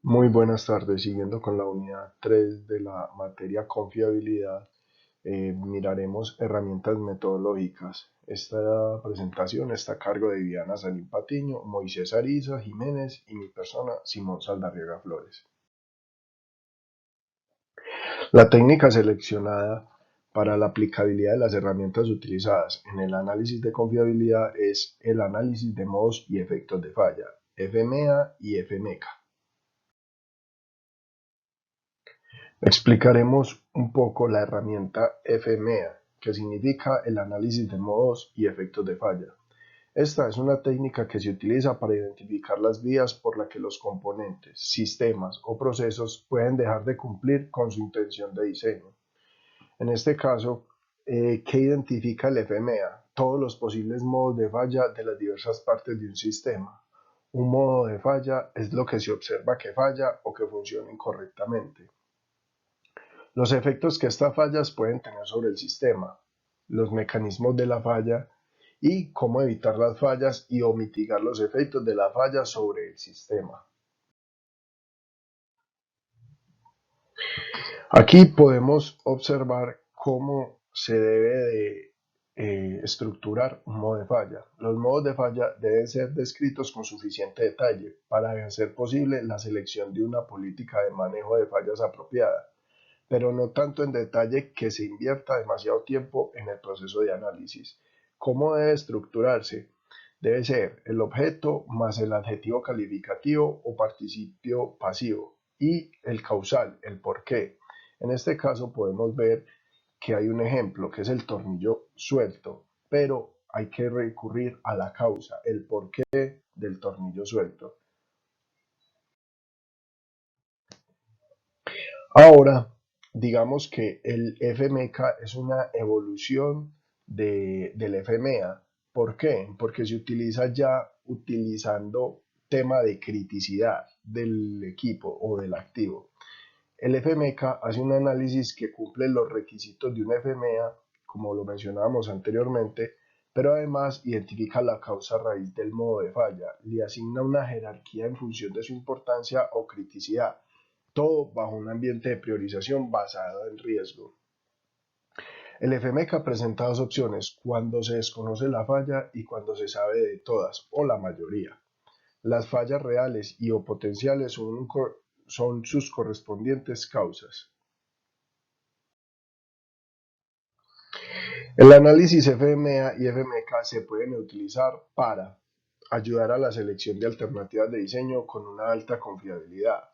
Muy buenas tardes. Siguiendo con la unidad 3 de la materia confiabilidad, miraremos herramientas metodológicas. Esta presentación está a cargo de Diana Sanín Patiño, Moisés Ariza Jiménez y mi persona, Simón Saldarriaga Flores. La técnica seleccionada para la aplicabilidad de las herramientas utilizadas en el análisis de confiabilidad es el análisis de modos y efectos de falla, FMEA y FMECA. Explicaremos un poco la herramienta FMEA, que significa el análisis de modos y efectos de falla. Esta es una técnica que se utiliza para identificar las vías por las que los componentes, sistemas o procesos pueden dejar de cumplir con su intención de diseño. En este caso, ¿qué identifica el FMEA? Todos los posibles modos de falla de las diversas partes de un sistema. Un modo de falla es lo que se observa que falla o que funciona incorrectamente. Los efectos que estas fallas pueden tener sobre el sistema, los mecanismos de la falla y cómo evitar las fallas y o mitigar los efectos de la falla sobre el sistema. Aquí podemos observar cómo se debe de estructurar un modo de falla. Los modos de falla deben ser descritos con suficiente detalle para hacer posible la selección de una política de manejo de fallas apropiada, pero no tanto en detalle que se invierta demasiado tiempo en el proceso de análisis. ¿Cómo debe estructurarse? Debe ser el objeto más el adjetivo calificativo o participio pasivo y el causal, el por qué. En este caso podemos ver que hay un ejemplo que es el tornillo suelto, pero hay que recurrir a la causa, el porqué del tornillo suelto. Ahora, digamos que el FMK es una evolución del FMEA. ¿Por qué? Porque se utiliza ya utilizando tema de criticidad del equipo o del activo. El FMK hace un análisis que cumple los requisitos de un FMEA, como lo mencionábamos anteriormente, pero además identifica la causa raíz del modo de falla, le asigna una jerarquía en función de su importancia o criticidad, todo bajo un ambiente de priorización basado en riesgo. El FMK presenta dos opciones, cuando se desconoce la falla y cuando se sabe de todas o la mayoría. Las fallas reales y o potenciales son sus correspondientes causas. El análisis FMEA y FMK se pueden utilizar para ayudar a la selección de alternativas de diseño con una alta confiabilidad,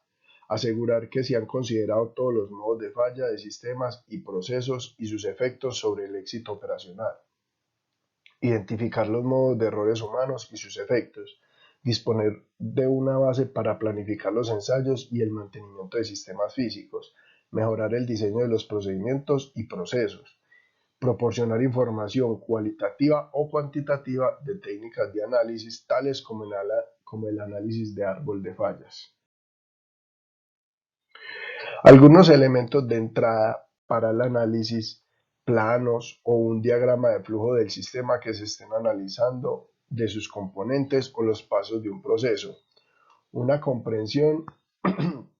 asegurar que se han considerado todos los modos de falla de sistemas y procesos y sus efectos sobre el éxito operacional, identificar los modos de errores humanos y sus efectos, disponer de una base para planificar los ensayos y el mantenimiento de sistemas físicos, mejorar el diseño de los procedimientos y procesos, proporcionar información cualitativa o cuantitativa de técnicas de análisis tales como el análisis de árbol de fallas. Algunos elementos de entrada para el análisis, planos o un diagrama de flujo del sistema que se estén analizando, de sus componentes o los pasos de un proceso. Una comprensión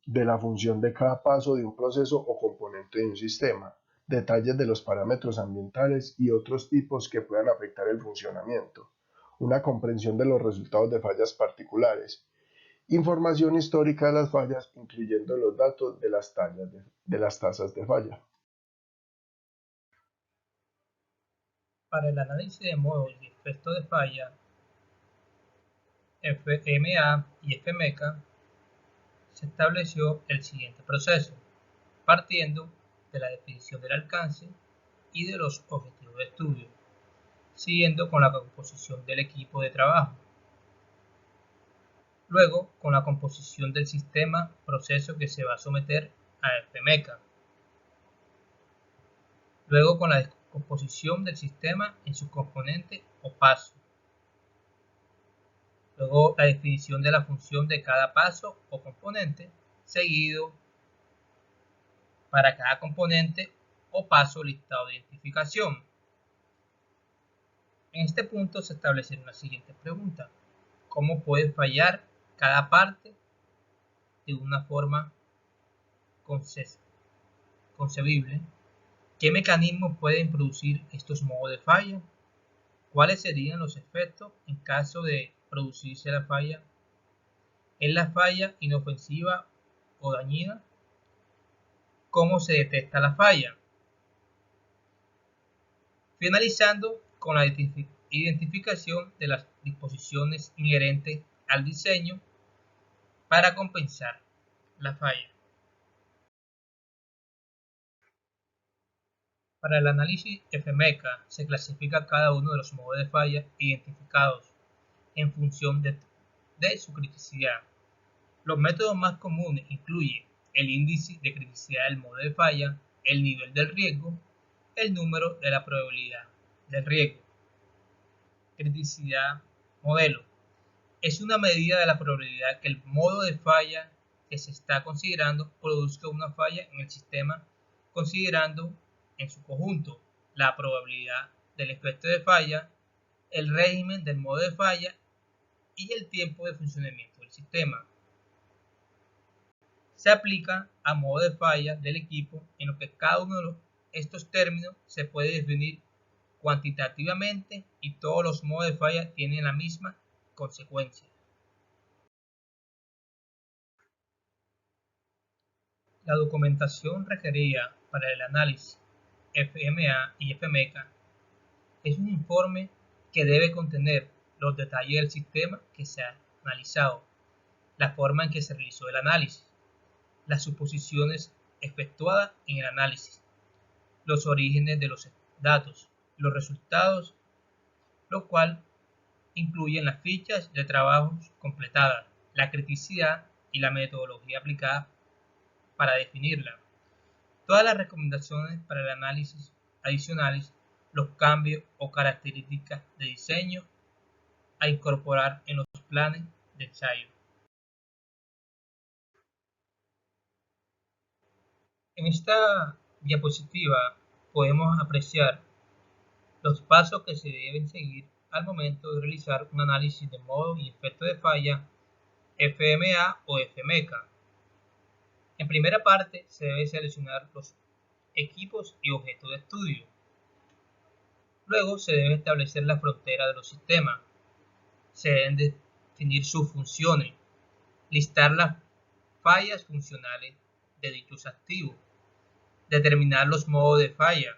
de la función de cada paso de un proceso o componente de un sistema, detalles de los parámetros ambientales y otros tipos que puedan afectar el funcionamiento, una comprensión de los resultados de fallas particulares, información histórica de las fallas, incluyendo los datos de las tasas de falla. Para el análisis de modos y efectos de falla, FMA y FMECA, se estableció el siguiente proceso, partiendo de la definición del alcance y de los objetivos de estudio, siguiendo con la composición del equipo de trabajo, luego con la composición del sistema proceso que se va a someter a FMECA, luego con la descomposición del sistema en sus componentes o pasos, luego la definición de la función de cada paso o componente, seguido para cada componente o paso listado de identificación. En este punto se establecen las siguientes preguntas. ¿Cómo puede fallar cada parte de una forma concebible, ¿qué mecanismos pueden producir estos modos de falla? ¿Cuáles serían los efectos en caso de producirse la falla? ¿Es la falla inofensiva o dañina? ¿Cómo se detecta la falla? Finalizando con la identificación de las disposiciones inherentes al diseño para compensar la falla. Para el análisis FMECA se clasifica cada uno de los modos de falla identificados en función de su criticidad. Los métodos más comunes incluyen el índice de criticidad del modo de falla, el nivel del riesgo, el número de la probabilidad del riesgo. Criticidad modelo. Es una medida de la probabilidad que el modo de falla que se está considerando produzca una falla en el sistema, considerando en su conjunto la probabilidad del efecto de falla, el régimen del modo de falla y el tiempo de funcionamiento del sistema. Se aplica a modo de falla del equipo en lo que cada uno de estos términos se puede definir cuantitativamente y todos los modos de falla tienen la misma consecuencia. La documentación requerida para el análisis FMA y FMECA es un informe que debe contener los detalles del sistema que se ha analizado, la forma en que se realizó el análisis, las suposiciones efectuadas en el análisis, los orígenes de los datos, los resultados, lo cual incluyen las fichas de trabajos completadas, la criticidad y la metodología aplicada para definirla. Todas las recomendaciones para el análisis adicionales, los cambios o características de diseño a incorporar en los planes de ensayo. En esta diapositiva podemos apreciar los pasos que se deben seguir al momento de realizar un análisis de modo y efecto de falla FMA o FMECA. En primera parte se debe seleccionar los equipos y objetos de estudio. Luego se debe establecer la frontera de los sistemas. Se deben definir sus funciones, listar las fallas funcionales de dichos activos, determinar los modos de falla,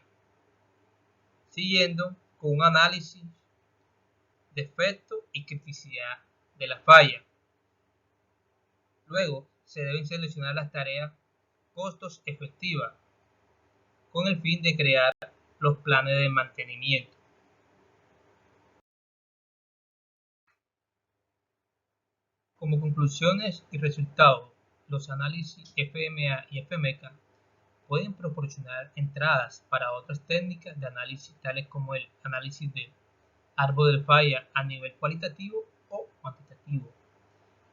siguiendo con un análisis de efecto y criticidad de la falla. Luego se deben seleccionar las tareas costos efectivas con el fin de crear los planes de mantenimiento. Como conclusiones y resultados, los análisis FMA y FMECA pueden proporcionar entradas para otras técnicas de análisis tales como el análisis de árbol de falla a nivel cualitativo o cuantitativo.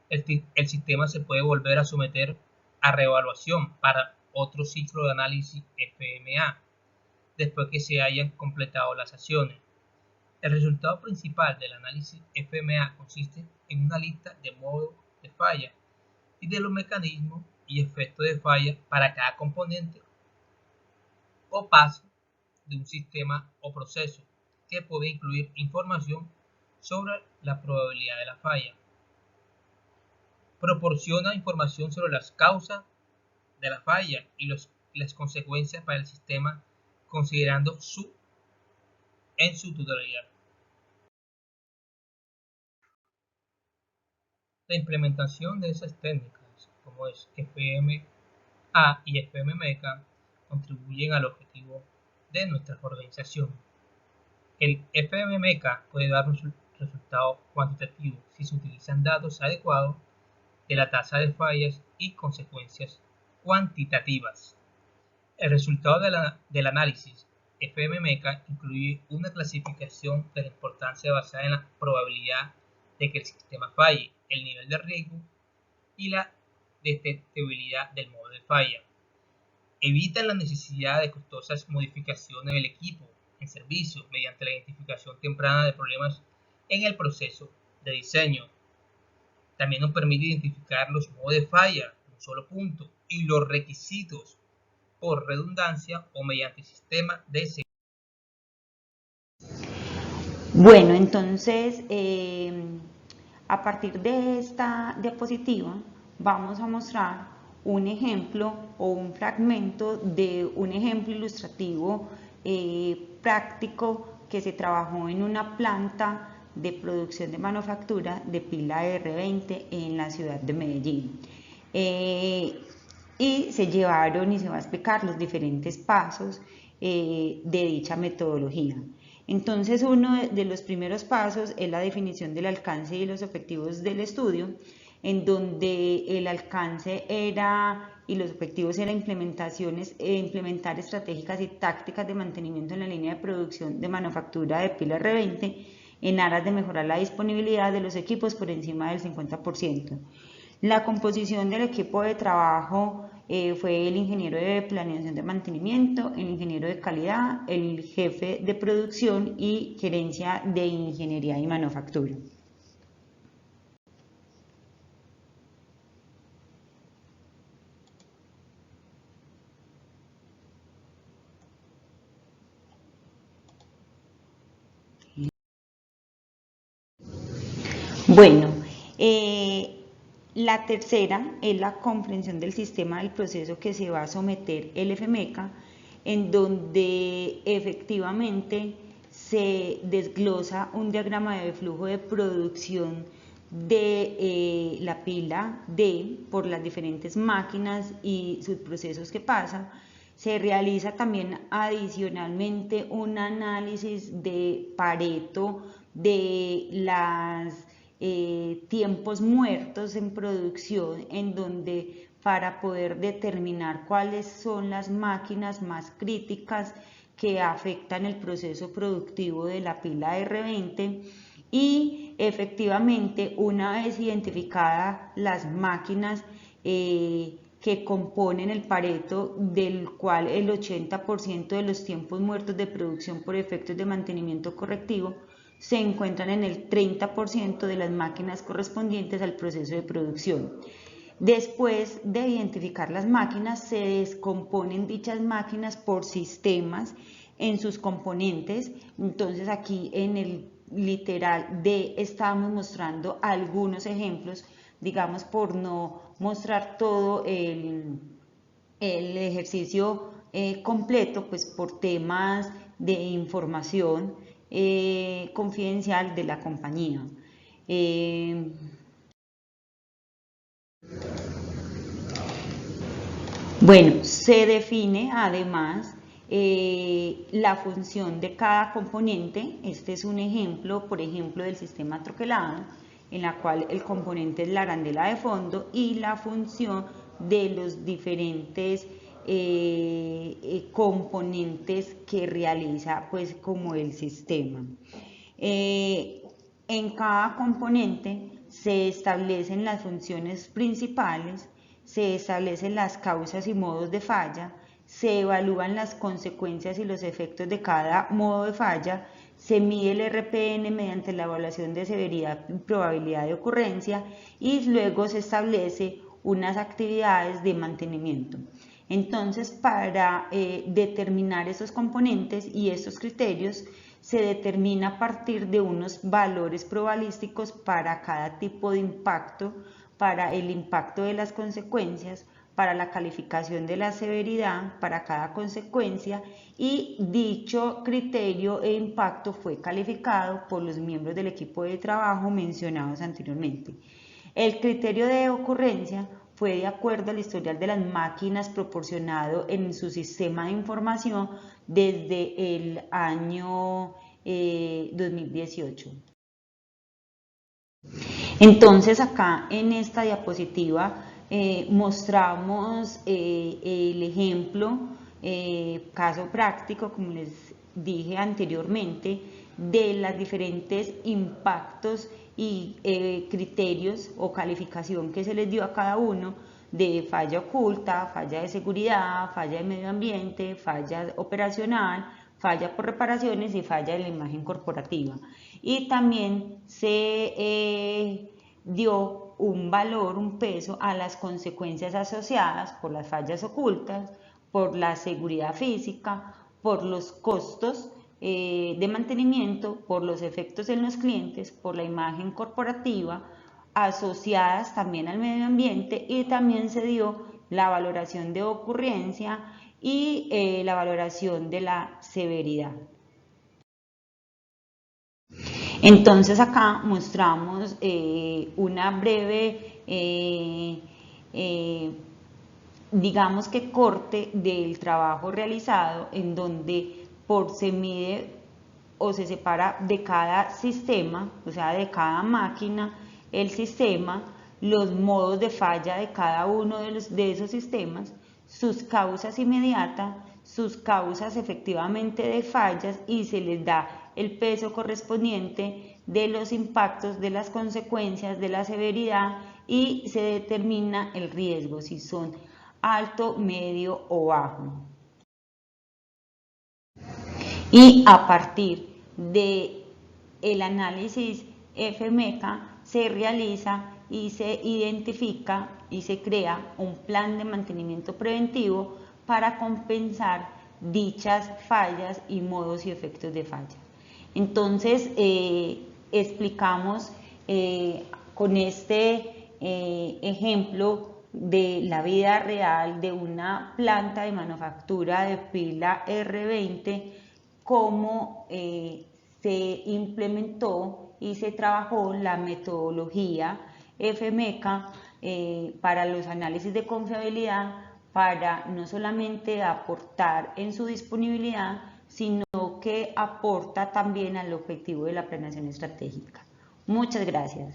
El sistema se puede volver a someter a reevaluación para otro ciclo de análisis FMA después que se hayan completado las acciones. El resultado principal del análisis FMA consiste en una lista de modos de falla y de los mecanismos y efectos de falla para cada componente o paso de un sistema o proceso, que puede incluir información sobre la probabilidad de la falla. Proporciona información sobre las causas de la falla y las consecuencias para el sistema, considerando en su totalidad. La implementación de esas técnicas, como es FMA y FMMECA, contribuyen al objetivo de nuestra organización. El FMMECA puede dar un resultado cuantitativo si se utilizan datos adecuados de la tasa de fallas y consecuencias cuantitativas. El resultado del análisis FMMECA incluye una clasificación de la importancia basada en la probabilidad de que el sistema falle, el nivel de riesgo y la detectabilidad del modo de falla. Evitan la necesidad de costosas modificaciones del equipo en servicio mediante la identificación temprana de problemas en el proceso de diseño. También nos permite identificar los modos de falla un solo punto y los requisitos por redundancia o mediante sistema de seguridad. Bueno, entonces, a partir de esta diapositiva vamos a mostrar un ejemplo o un fragmento de un ejemplo ilustrativo práctico que se trabajó en una planta de producción de manufactura de pila R20 en la ciudad de Medellín. Y se llevaron y se va a explicar los diferentes pasos de dicha metodología. Entonces, uno de los primeros pasos es la definición del alcance y los objetivos del estudio, en donde el alcance y los objetivos eran implementar estratégicas y tácticas de mantenimiento en la línea de producción de manufactura de pila R20 en aras de mejorar la disponibilidad de los equipos por encima del 50%. La composición del equipo de trabajo fue el ingeniero de planeación de mantenimiento, el ingeniero de calidad, el jefe de producción y gerencia de ingeniería y manufactura. Bueno, la tercera es la comprensión del sistema del proceso que se va a someter el FMECA, en donde efectivamente se desglosa un diagrama de flujo de producción de la pila D por las diferentes máquinas y sus procesos que pasa. Se realiza también adicionalmente un análisis de Pareto de las tiempos muertos en producción, en donde para poder determinar cuáles son las máquinas más críticas que afectan el proceso productivo de la pila R20 y efectivamente una vez identificadas las máquinas que componen el Pareto, del cual el 80% de los tiempos muertos de producción por efectos de mantenimiento correctivo se encuentran en el 30% de las máquinas correspondientes al proceso de producción. Después de identificar las máquinas, se descomponen dichas máquinas por sistemas en sus componentes. Entonces aquí en el literal D estamos mostrando algunos ejemplos, digamos, por no mostrar todo el ejercicio completo, pues por temas de información confidencial de la compañía. Bueno, se define además la función de cada componente. Este es un ejemplo, por ejemplo, del sistema troquelado, en la cual el componente es la arandela de fondo y la función de los diferentes componentes que realiza pues como el sistema. En cada componente se establecen las funciones principales, se establecen las causas y modos de falla, se evalúan las consecuencias y los efectos de cada modo de falla, se mide el RPN mediante la evaluación de severidad y probabilidad de ocurrencia y luego se establece unas actividades de mantenimiento. Entonces, para determinar esos componentes y estos criterios, se determina a partir de unos valores probabilísticos para cada tipo de impacto, para el impacto de las consecuencias, para la calificación de la severidad, para cada consecuencia, y dicho criterio e impacto fue calificado por los miembros del equipo de trabajo mencionados anteriormente. El criterio de ocurrencia fue de acuerdo al historial de las máquinas proporcionado en su sistema de información desde el año 2018. Entonces acá en esta diapositiva mostramos el ejemplo, caso práctico, como les dije anteriormente, de los diferentes impactos y criterios o calificación que se les dio a cada uno de falla oculta, falla de seguridad, falla de medio ambiente, falla operacional, falla por reparaciones y falla de la imagen corporativa. Y también se dio un valor, un peso a las consecuencias asociadas por las fallas ocultas, por la seguridad física, por los costos de mantenimiento, por los efectos en los clientes, por la imagen corporativa, asociadas también al medio ambiente, y también se dio la valoración de ocurrencia y la valoración de la severidad. Entonces acá mostramos una breve, digamos que corte del trabajo realizado, en donde se mide o se separa de cada sistema, o sea, de cada máquina, el sistema, los modos de falla de cada uno de esos sistemas, sus causas inmediatas, sus causas efectivamente de fallas, y se les da el peso correspondiente de los impactos, de las consecuencias, de la severidad, y se determina el riesgo, si son alto, medio o bajo. Y a partir del análisis FMECA se realiza y se identifica y se crea un plan de mantenimiento preventivo para compensar dichas fallas y modos y efectos de falla. Entonces, explicamos con este ejemplo de la vida real de una planta de manufactura de pila R20, cómo se implementó y se trabajó la metodología FMECA para los análisis de confiabilidad, para no solamente aportar en su disponibilidad, sino que aporta también al objetivo de la planeación estratégica. Muchas gracias.